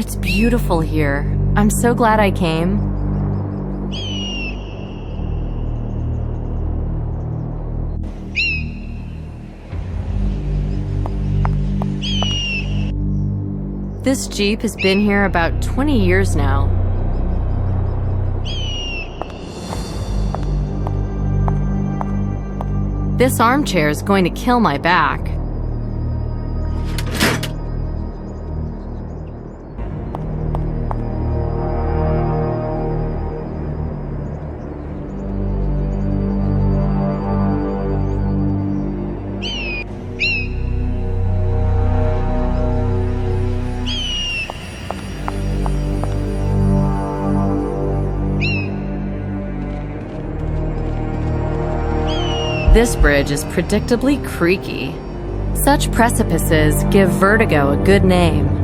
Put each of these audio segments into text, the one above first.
It's beautiful here. I'm so glad I came. This Jeep has been here about 20 years now. This armchair is going to kill my back. This bridge is predictably creaky. Such precipices give vertigo a good name.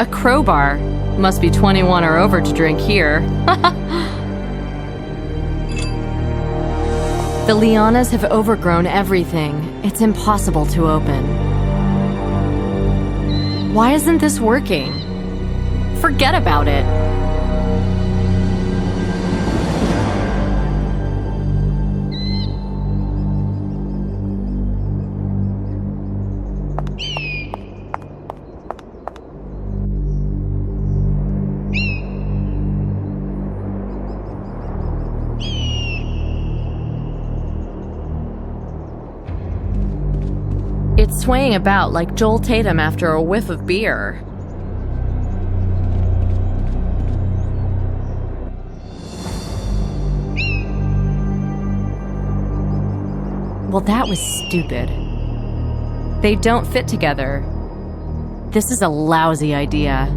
A crowbar. Must be 21 or over to drink here. The lianas have overgrown everything. It's impossible to open. Why isn't this working? Forget about it. It's swaying about like Joel Tatum after a whiff of beer. Well, that was stupid. They don't fit together. This is a lousy idea.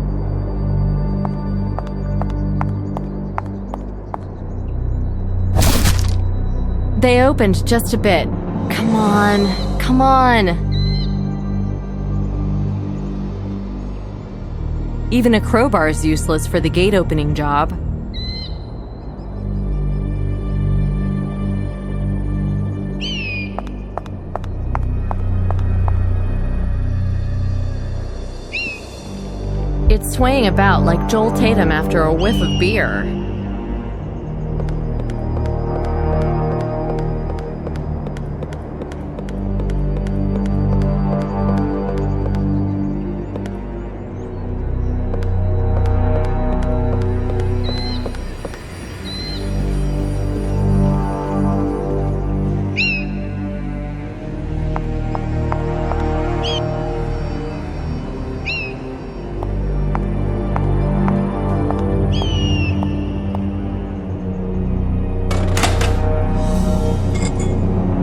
They opened just a bit. Come on, come on. Even a crowbar is useless for the gate opening job. It's swaying about like Joel Tatum after a whiff of beer.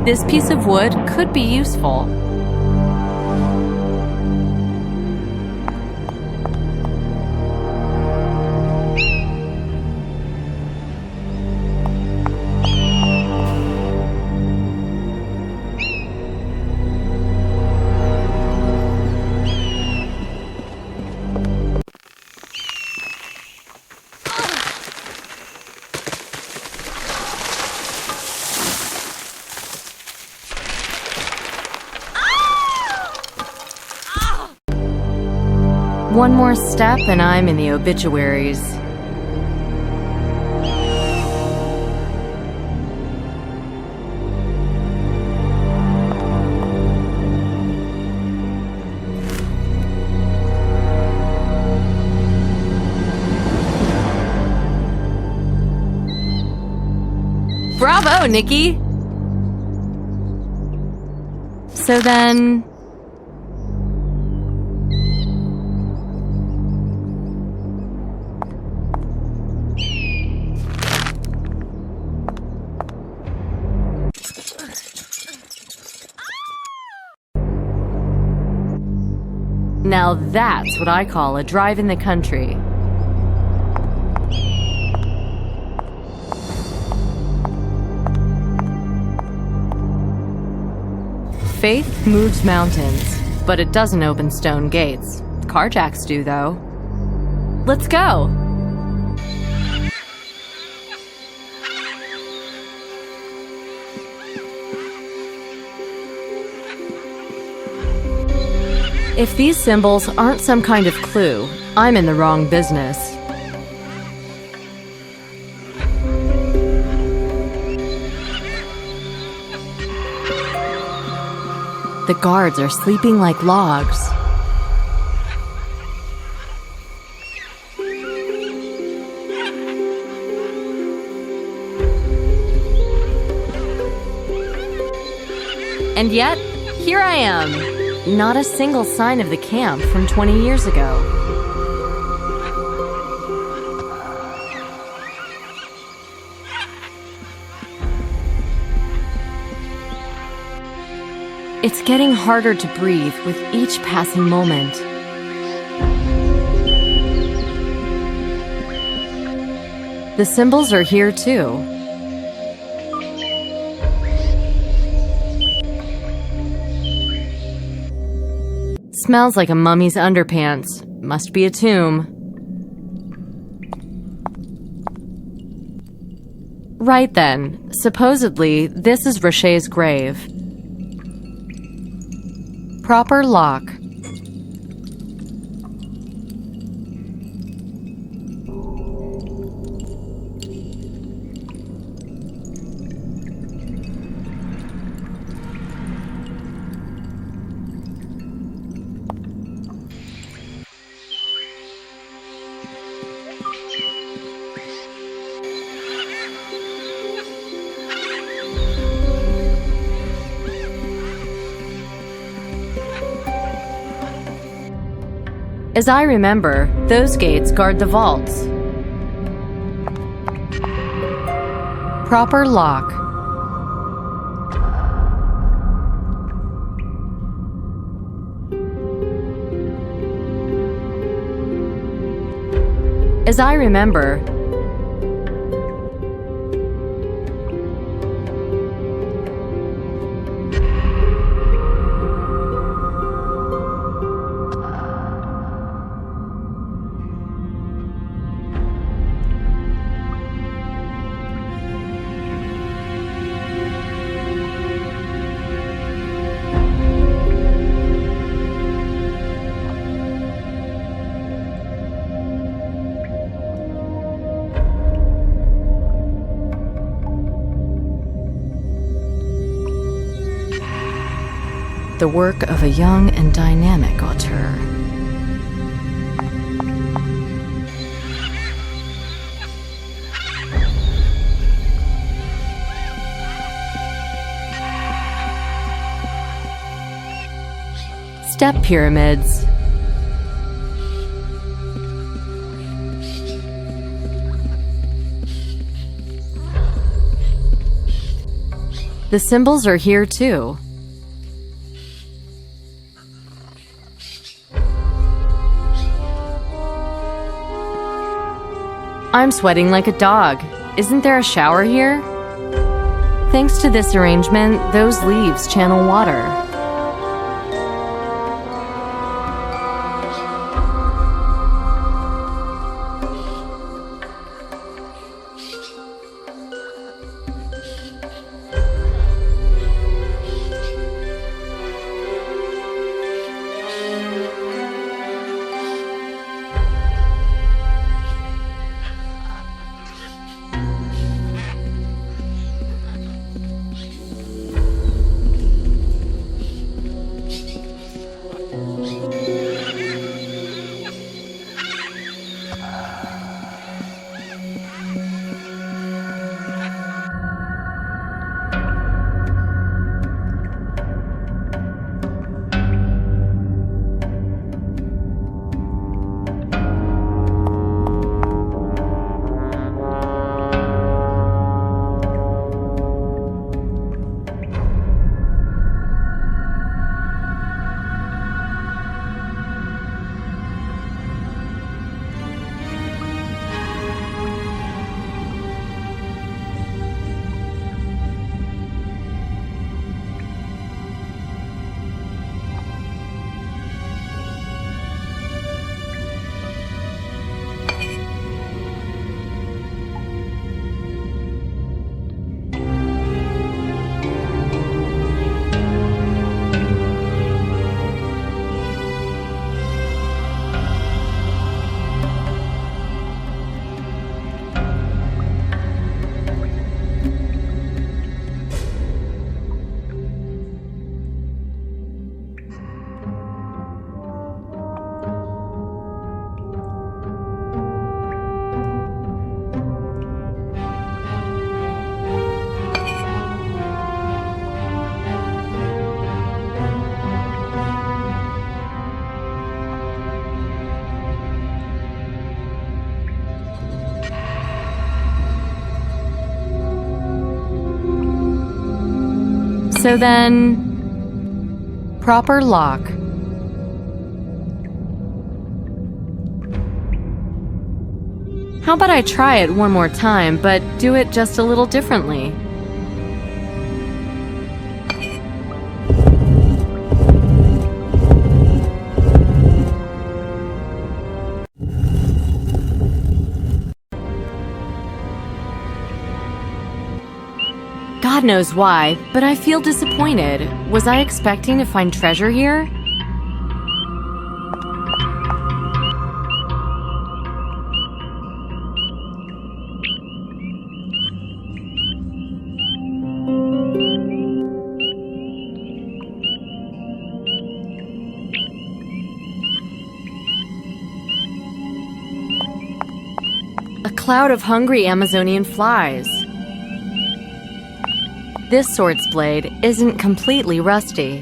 This piece of wood could be useful. One more step and I'm in the obituaries. Bravo, Nikki! So then... Now that's what I call a drive in the country. Faith moves mountains, but it doesn't open stone gates. Carjacks do, though. Let's go! If these symbols aren't some kind of clue, I'm in the wrong business. The guards are sleeping like logs. And yet, here I am. Not a single sign of the camp from 20 years ago. It's getting harder to breathe with each passing moment. The symbols are here too. Smells like a mummy's underpants. Must be a tomb. Right then, supposedly, this is Rocher's grave. Proper lock. As I remember, those gates guard the vaults. Proper lock. As I remember, the work of a young and dynamic auteur. Step pyramids. The symbols are here too. I'm sweating like a dog. Isn't there a shower here? Thanks to this arrangement, those leaves channel water. So then... proper lock. How about I try it one more time, but do it just a little differently? God knows why, but I feel disappointed. Was I expecting to find treasure here? A cloud of hungry Amazonian flies. This sword's blade isn't completely rusty.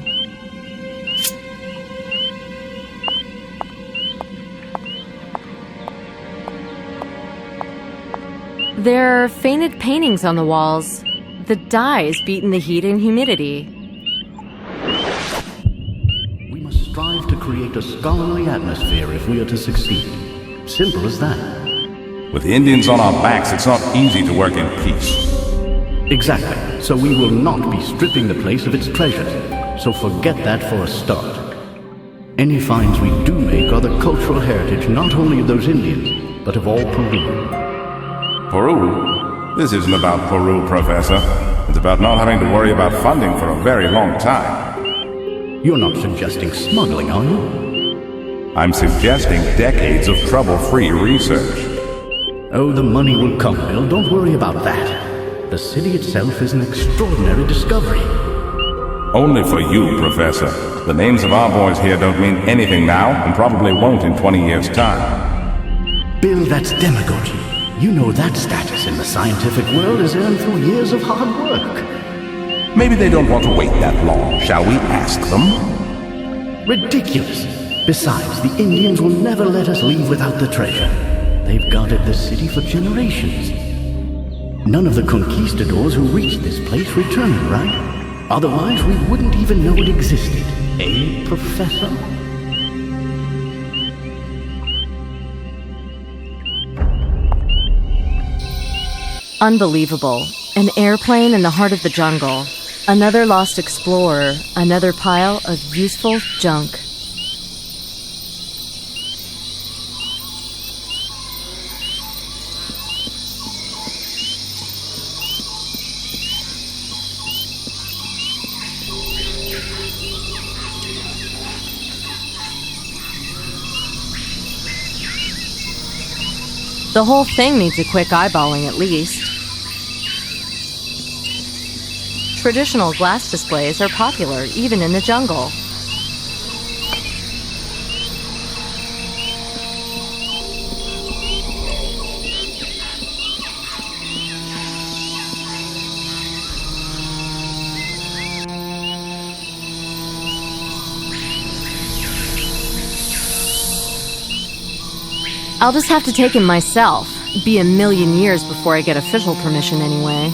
There are faded paintings on the walls. The dye's beaten the heat and humidity. We must strive to create a scholarly atmosphere if we are to succeed. Simple as that. With the Indians on our backs, it's not easy to work in peace. Exactly. So we will not be stripping the place of its treasures. So forget that for a start. Any finds we do make are the cultural heritage not only of those Indians, but of all Peru. Peru? This isn't about Peru, Professor. It's about not having to worry about funding for a very long time. You're not suggesting smuggling, are you? I'm suggesting decades of trouble-free research. Oh, the money will come, Bill. Don't worry about that. The city itself is an extraordinary discovery. Only for you, Professor. The names of our boys here don't mean anything now, and probably won't in 20 years' time. Bill, that's demagogy. You know that status in the scientific world is earned through years of hard work. Maybe they don't want to wait that long. Shall we ask them? Ridiculous. Besides, the Indians will never let us leave without the treasure. They've guarded the city for generations. None of the conquistadors who reached this place returned, right? Otherwise, we wouldn't even know it existed. Eh, Professor? Unbelievable. An airplane in the heart of the jungle. Another lost explorer. Another pile of useful junk. The whole thing needs a quick eyeballing at least. Traditional glass displays are popular even in the jungle. I'll just have to take him myself. Be a million years before I get official permission anyway.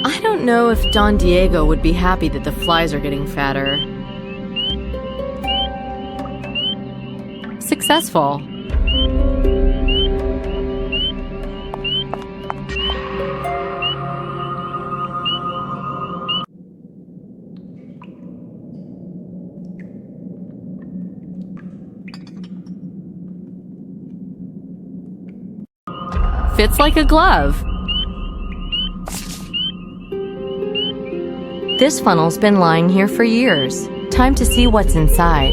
I don't know if Don Diego would be happy that the flies are getting fatter. Successful. Fits like a glove. This funnel's been lying here for years. Time to see what's inside.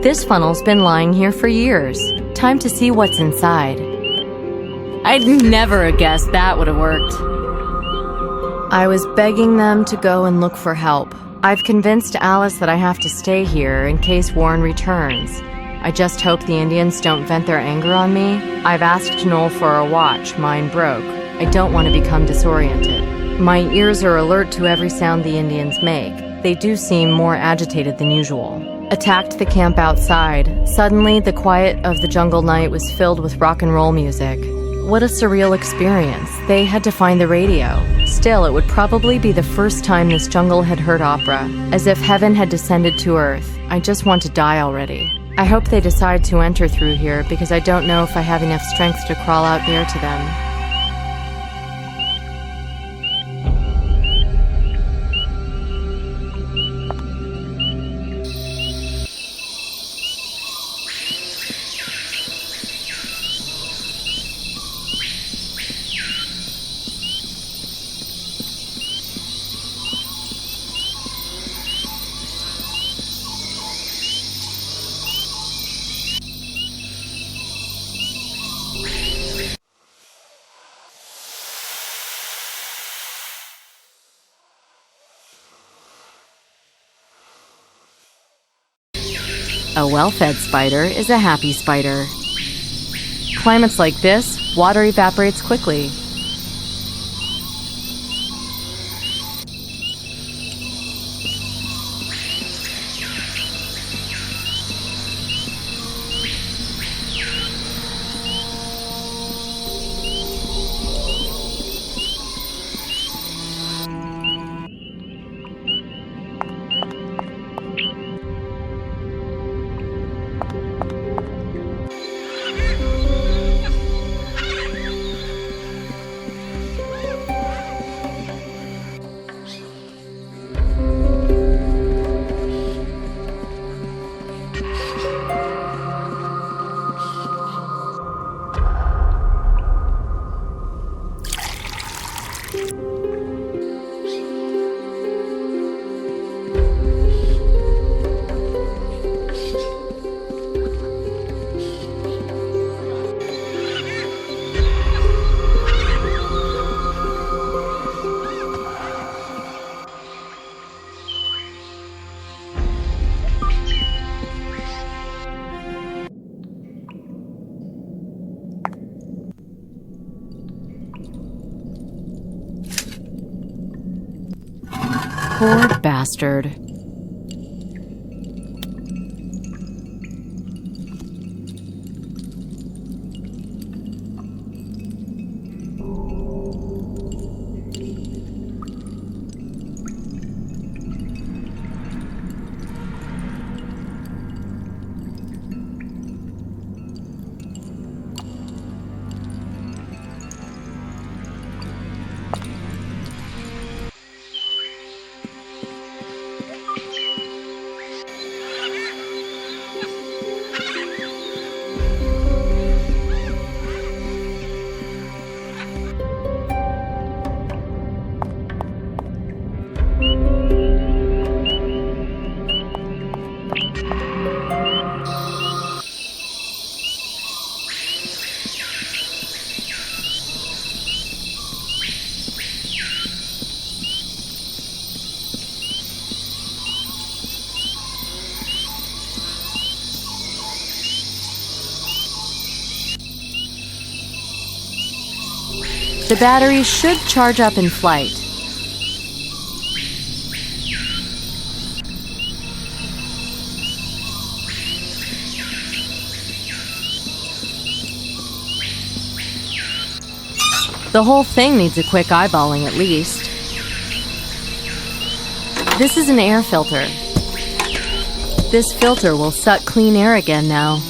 This funnel's been lying here for years. Time to see what's inside. I'd never have guessed that would have worked. I was begging them to go and look for help. I've convinced Alice that I have to stay here in case Warren returns. I just hope the Indians don't vent their anger on me. I've asked Noel for a watch. Mine broke. I don't want to become disoriented. My ears are alert to every sound the Indians make. They do seem more agitated than usual. Attacked the camp outside. Suddenly, the quiet of the jungle night was filled with rock and roll music. What a surreal experience. They had to find the radio. Still, it would probably be the first time this jungle had heard opera, as if heaven had descended to earth. I just want to die already. I hope they decide to enter through here because I don't know if I have enough strength to crawl out there to them. A well-fed spider is a happy spider. Climates like this, water evaporates quickly. Poor bastard. The battery should charge up in flight. The whole thing needs a quick eyeballing at least. This is an air filter. This filter will suck clean air again now.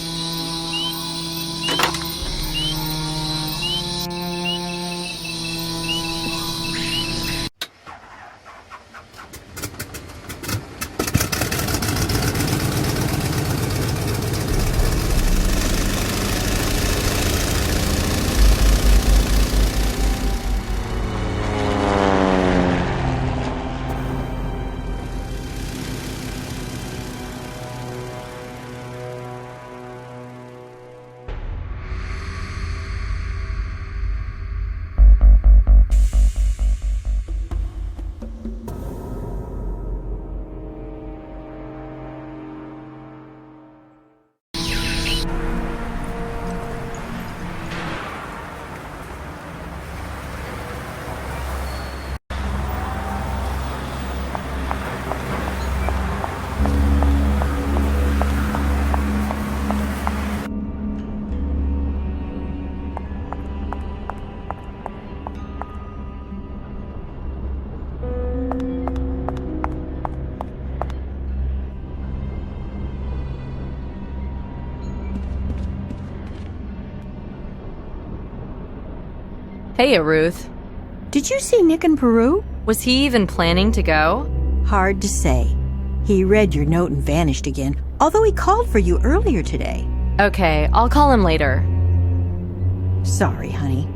Hey, Ruth. Did you see Nick in Peru? Was he even planning to go? Hard to say. He read your note and vanished again, although he called for you earlier today. Okay, I'll call him later. Sorry, honey.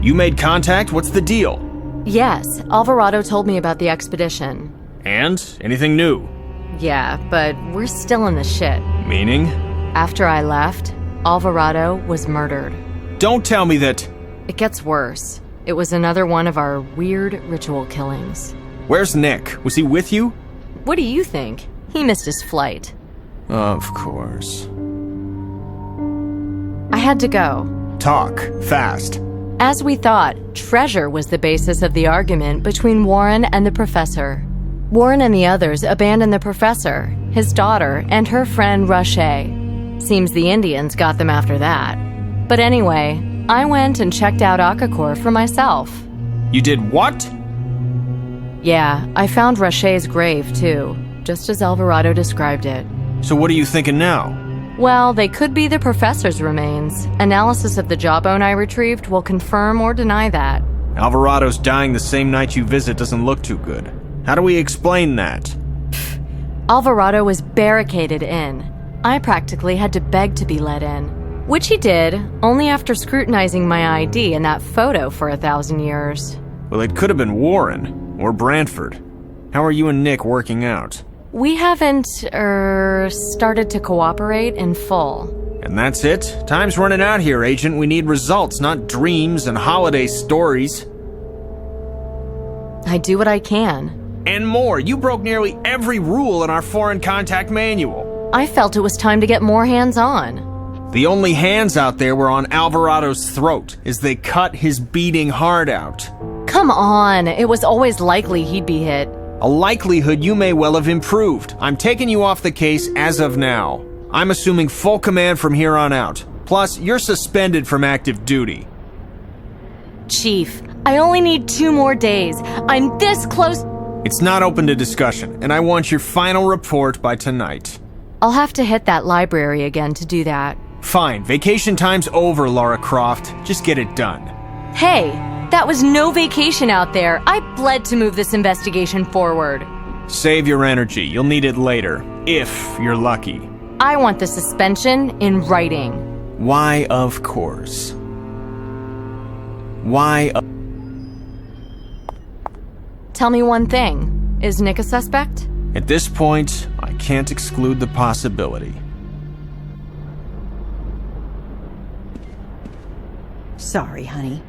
You made contact? What's the deal? Yes, Alvarado told me about the expedition. And? Anything new? Yeah, but we're still in the shit. Meaning? After I left, Alvarado was murdered. Don't tell me that... It gets worse. It was another one of our weird ritual killings. Where's Nick? Was he with you? What do you think? He missed his flight. Of course. I had to go. Talk. Fast. As we thought, treasure was the basis of the argument between Warren and the professor. Warren and the others abandoned the professor, his daughter, and her friend Roche. Seems the Indians got them after that. But anyway, I went and checked out Akakor for myself. You did what? Yeah, I found Roche's grave too, just as Alvarado described it. So what are you thinking now? Well, they could be the professor's remains. Analysis of the jawbone I retrieved will confirm or deny that. Alvarado's dying the same night you visit doesn't look too good. How do we explain that? Alvarado was barricaded in. I practically had to beg to be let in. Which he did, only after scrutinizing my ID and that photo for 1,000 years. Well, it could have been Warren, or Brantford. How are you and Nick working out? We haven't, started to cooperate in full. And that's it? Time's running out here, Agent. We need results, not dreams and holiday stories. I do what I can. And more. You broke nearly every rule in our foreign contact manual. I felt it was time to get more hands-on. The only hands out there were on Alvarado's throat as they cut his beating heart out. Come on, it was always likely he'd be hit. A likelihood you may well have improved. I'm taking you off the case as of now. I'm assuming full command from here on out. Plus, you're suspended from active duty. Chief, I only need 2 more days. I'm this close. It's not open to discussion, and I want your final report by tonight. I'll have to hit that library again to do that. Fine, vacation time's over, Lara Croft. Just get it done. Hey, that was no vacation out there. I bled to move this investigation forward. Save your energy. You'll need it later, if you're lucky. I want the suspension in writing. Why, of course. Why? Tell me one thing. Is Nick a suspect? At this point, I can't exclude the possibility. Sorry, honey.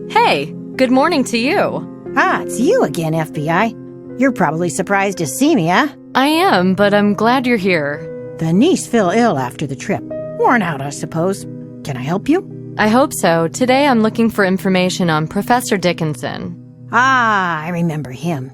Hey, good morning to you. Ah, it's you again, FBI. You're probably surprised to see me, huh? I am, but I'm glad you're here. The niece fell ill after the trip. Worn out, I suppose. Can I help you? I hope so. Today I'm looking for information on Professor Dickinson. Ah, I remember him.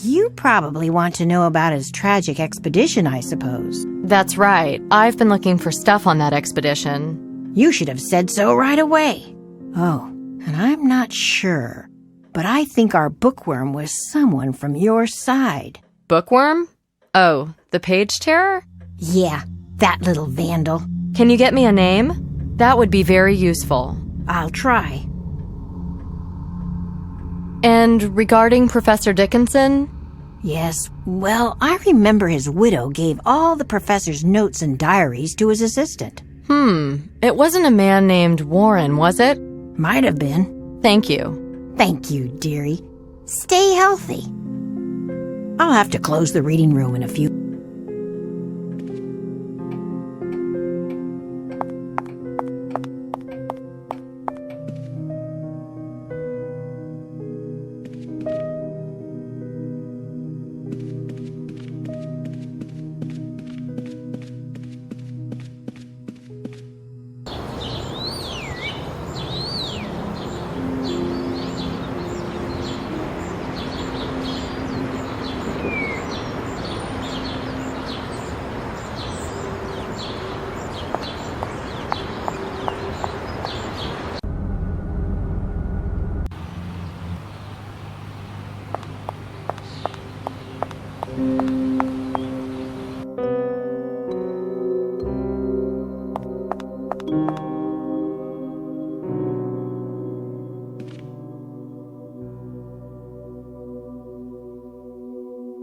You probably want to know about his tragic expedition, I suppose. That's right. I've been looking for stuff on that expedition. You should have said so right away. Oh, and I'm not sure, but I think our bookworm was someone from your side. Bookworm? Oh, the page terror? Yeah, that little vandal. Can you get me a name? That would be very useful. I'll try. And regarding Professor Dickinson? Yes, well, I remember his widow gave all the professor's notes and diaries to his assistant. It wasn't a man named Warren, was it? Might have been. Thank you. Thank you, dearie. Stay healthy. I'll have to close the reading room in a few.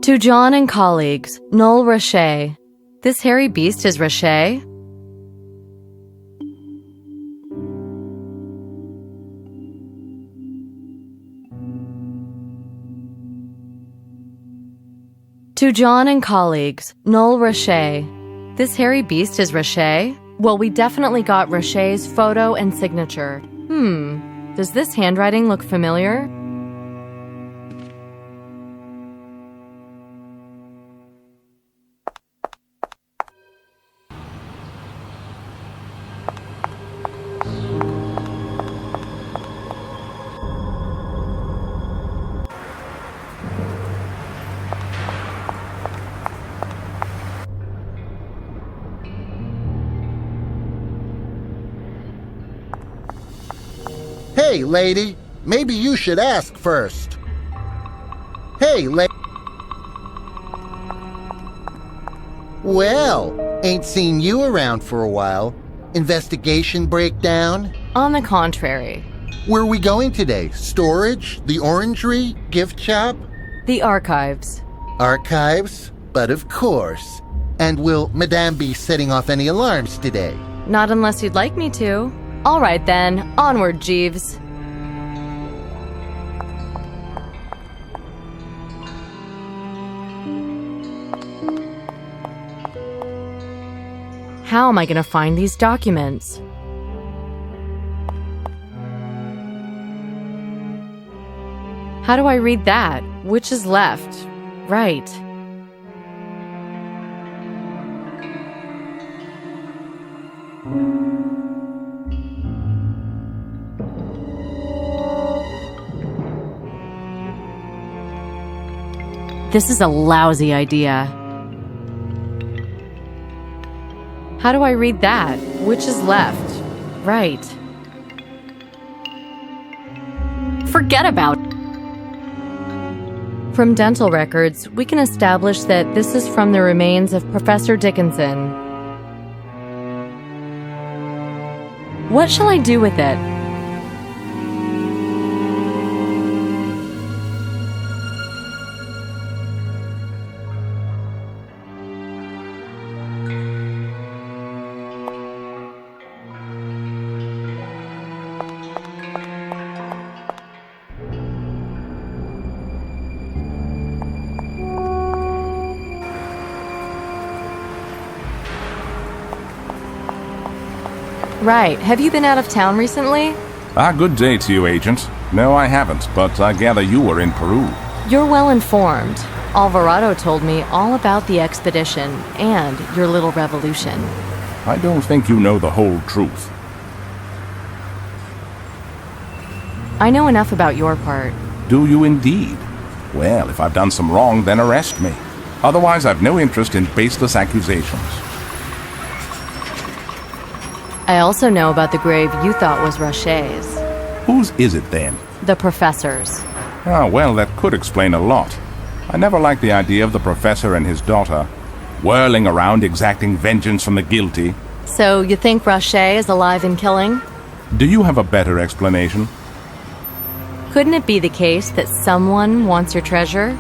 To John and colleagues, Noel Roche. This hairy beast is Roche? To John and colleagues, Noel Roche. This hairy beast is Roche? Well, we definitely got Roche's photo and signature. Does this handwriting look familiar? Hey, lady, maybe you should ask first. Hey, Well, ain't seen you around for a while. Investigation breakdown? On the contrary. Where are we going today? Storage? The orangery? Gift shop? The archives. Archives? But of course. And will Madame be setting off any alarms today? Not unless you'd like me to. All right then, onward, Jeeves. How am I going to find these documents? How do I read that? Which is left? Right. This is a lousy idea. How do I read that? Which is left? Right. Forget about it. From dental records, we can establish that this is from the remains of Professor Dickinson. What shall I do with it? Right. Have you been out of town recently? Good day to you, Agent. No, I haven't, but I gather you were in Peru. You're well informed. Alvarado told me all about the expedition and your little revolution. I don't think you know the whole truth. I know enough about your part. Do you indeed? Well, if I've done some wrong, then arrest me. Otherwise, I've no interest in baseless accusations. I also know about the grave you thought was Roche's. Whose is it then? The professor's. Ah, well, that could explain a lot. I never liked the idea of the professor and his daughter whirling around exacting vengeance from the guilty. So you think Roche is alive and killing? Do you have a better explanation? Couldn't it be the case that someone wants your treasure?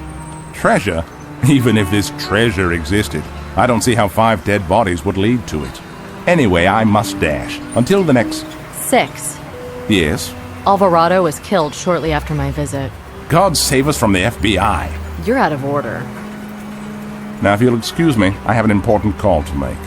Treasure? Even if this treasure existed, I don't see how 5 dead bodies would lead to it. Anyway, I must dash. Until the next... 6. Yes? Alvarado was killed shortly after my visit. God save us from the FBI. You're out of order. Now, if you'll excuse me, I have an important call to make.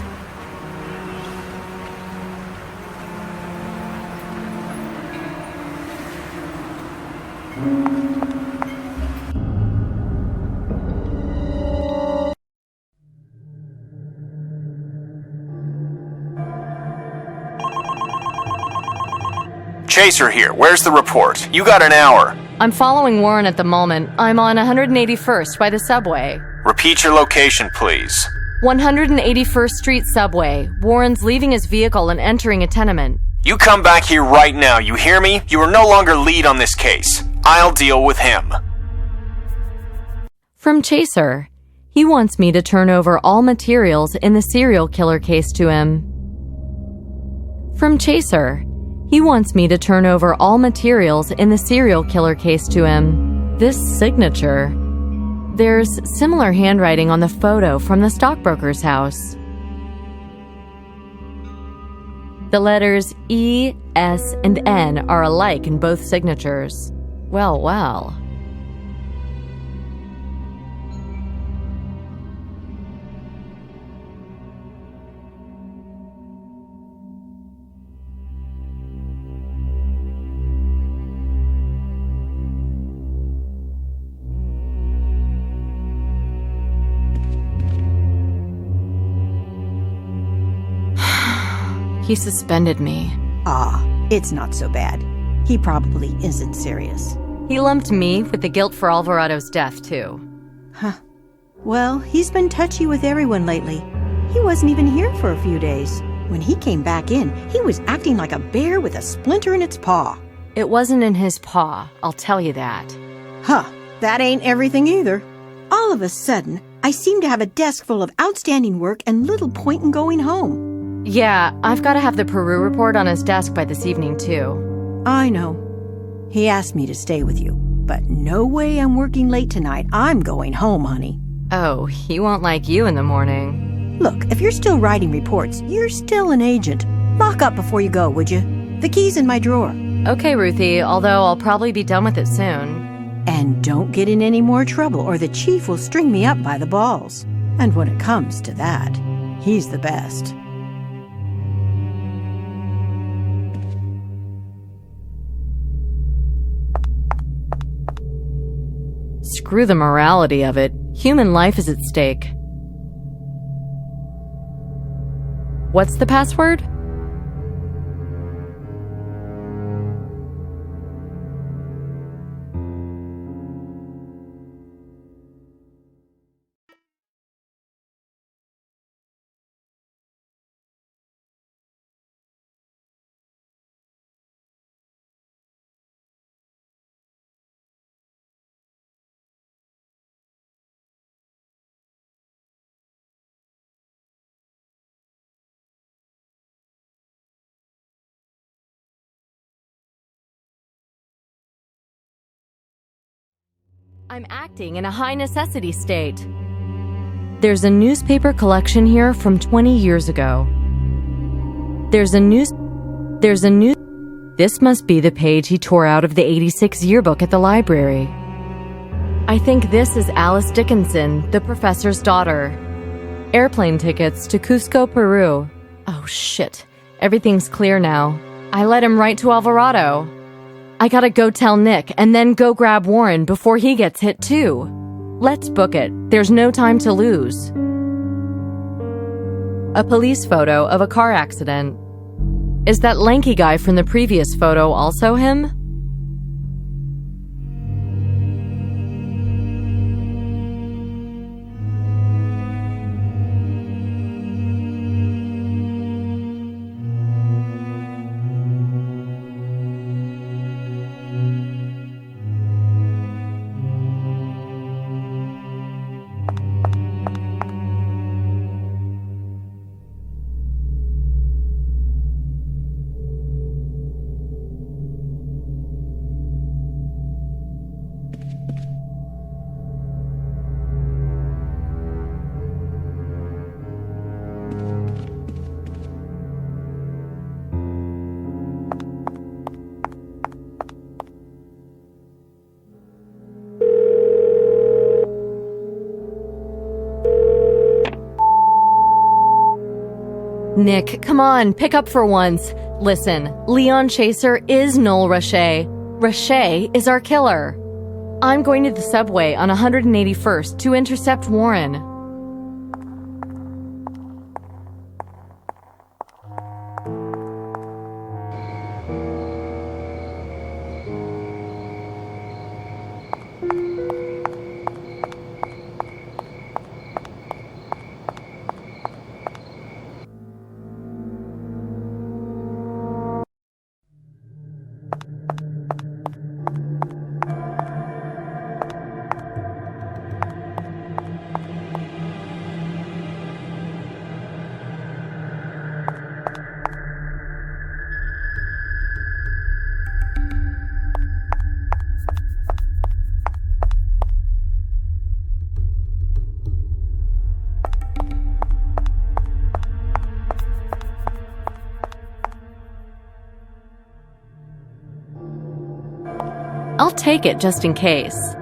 Chaser here. Where's the report? You got an hour. I'm following Warren at the moment. I'm on 181st by the subway. Repeat your location, please. 181st Street subway. Warren's leaving his vehicle and entering a tenement. You come back here right now, you hear me? You are no longer lead on this case. I'll deal with him. From Chaser. He wants me to turn over all materials in the serial killer case to him. From Chaser. He wants me to turn over all materials in the serial killer case to him. This signature. There's similar handwriting on the photo from the stockbroker's house. The letters E, S, and N are alike in both signatures. Well, well. He suspended me. Ah, it's not so bad. He probably isn't serious. He lumped me with the guilt for Alvarado's death, too. Huh. Well, he's been touchy with everyone lately. He wasn't even here for a few days. When he came back in, he was acting like a bear with a splinter in its paw. It wasn't in his paw, I'll tell you that. Huh, that ain't everything either. All of a sudden, I seem to have a desk full of outstanding work and little point in going home. Yeah, I've got to have the Peru report on his desk by this evening, too. I know. He asked me to stay with you, but no way I'm working late tonight. I'm going home, honey. Oh, he won't like you in the morning. Look, if you're still writing reports, you're still an agent. Lock up before you go, would you? The key's in my drawer. Okay, Ruthie, although I'll probably be done with it soon. And don't get in any more trouble or the chief will string me up by the balls. And when it comes to that, he's the best. Screw the morality of it. Human life is at stake. What's the password? I'm acting in a high necessity state. There's a newspaper collection here from 20 years ago. This must be the page he tore out of the '86 yearbook at the library. I think this is Alice Dickinson, the professor's daughter. Airplane tickets to Cusco, Peru. Oh shit, everything's clear now. I let him write to Alvarado. I gotta go tell Nick and then go grab Warren before he gets hit too. Let's book it. There's no time to lose. A police photo of a car accident. Is that lanky guy from the previous photo also him? Nick, come on, pick up for once. Listen, Leon Chaser is Noel Roche. Roche is our killer. I'm going to the subway on 181st to intercept Warren. I'll take it just in case.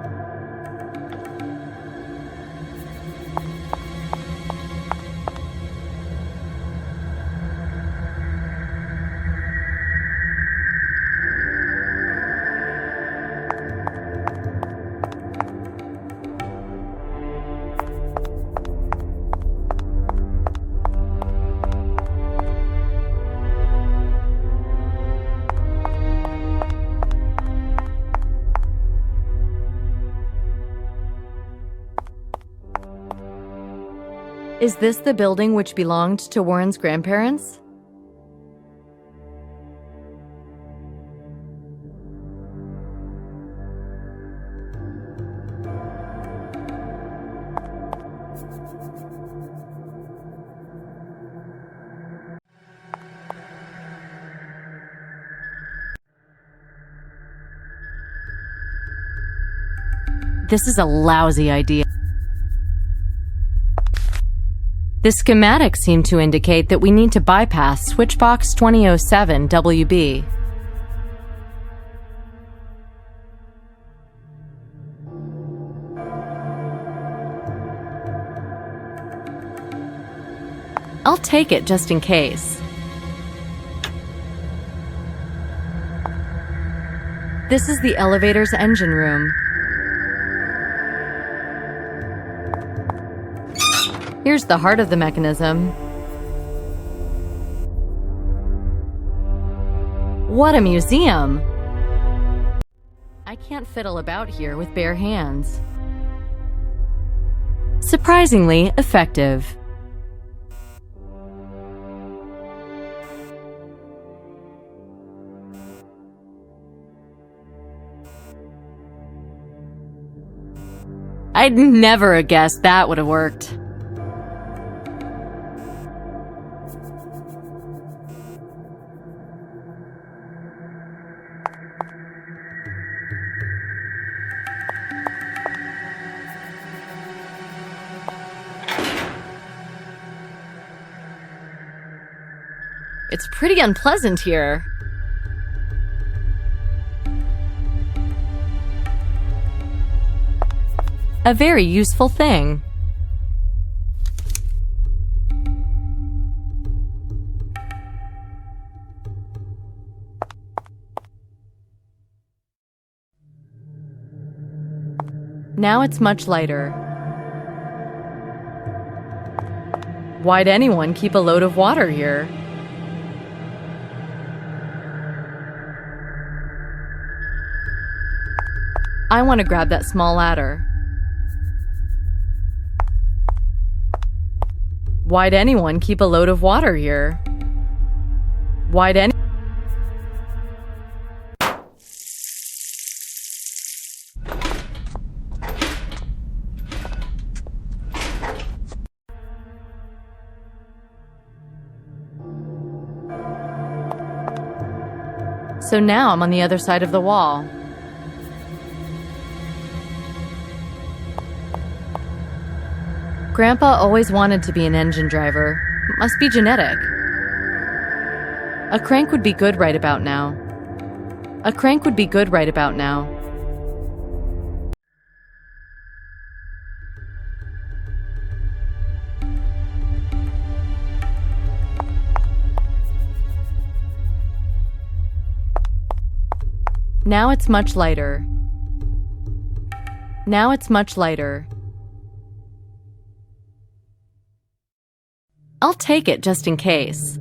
Is this the building which belonged to Warren's grandparents? This is a lousy idea. The schematics seem to indicate that we need to bypass switchbox 2007 WB. I'll take it just in case. This is the elevator's engine room. Here's the heart of the mechanism. What a museum! I can't fiddle about here with bare hands. Surprisingly effective. I'd never have guessed that would have worked. It's pretty unpleasant here. A very useful thing. Now it's much lighter. Why'd anyone keep a load of water here? I want to grab that small ladder. Why'd anyone keep a load of water here? Why'd any... So now I'm on the other side of the wall. Grandpa always wanted to be an engine driver. It must be genetic. A crank would be good right about now. A crank would be good right about now. Now it's much lighter. Now it's much lighter. I'll take it just in case.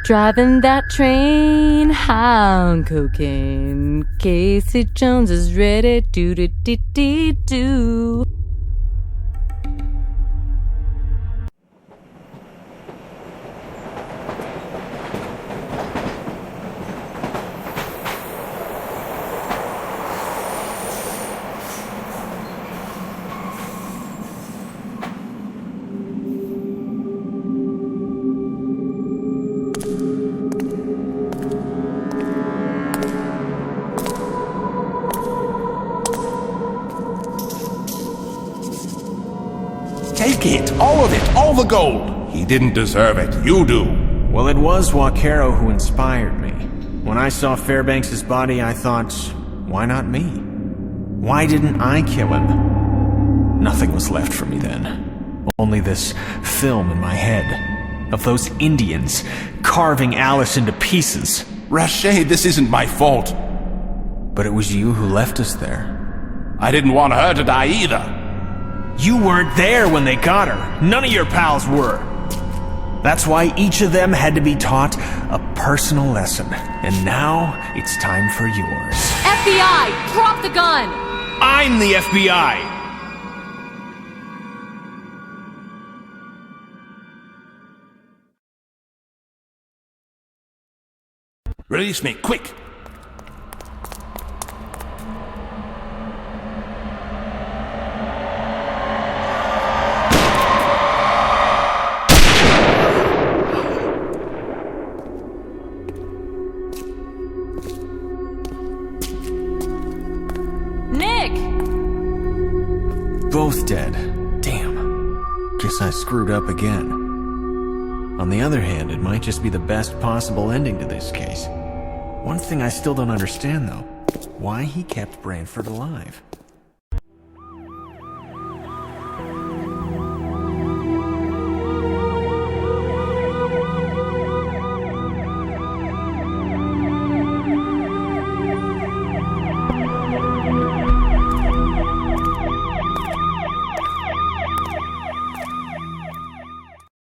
Driving that train high on cocaine. Casey Jones is ready. Do. Take it, all of it, all the gold. He didn't deserve it, you do. Well, it was Walkero who inspired me. When I saw Fairbanks' body, I thought, why not me? Why didn't I kill him? Nothing was left for me then. Only this film in my head of those Indians carving Alice into pieces. Rashid, this isn't my fault. But it was you who left us there. I didn't want her to die either. You weren't there when they got her. None of your pals were. That's why each of them had to be taught a personal lesson. And now it's time for yours. FBI, drop the gun! I'm the FBI! Release me, quick! Nick! Both dead. Damn. Guess I screwed up again. On the other hand, it might just be the best possible ending to this case. One thing I still don't understand, though. Why he kept Branford alive.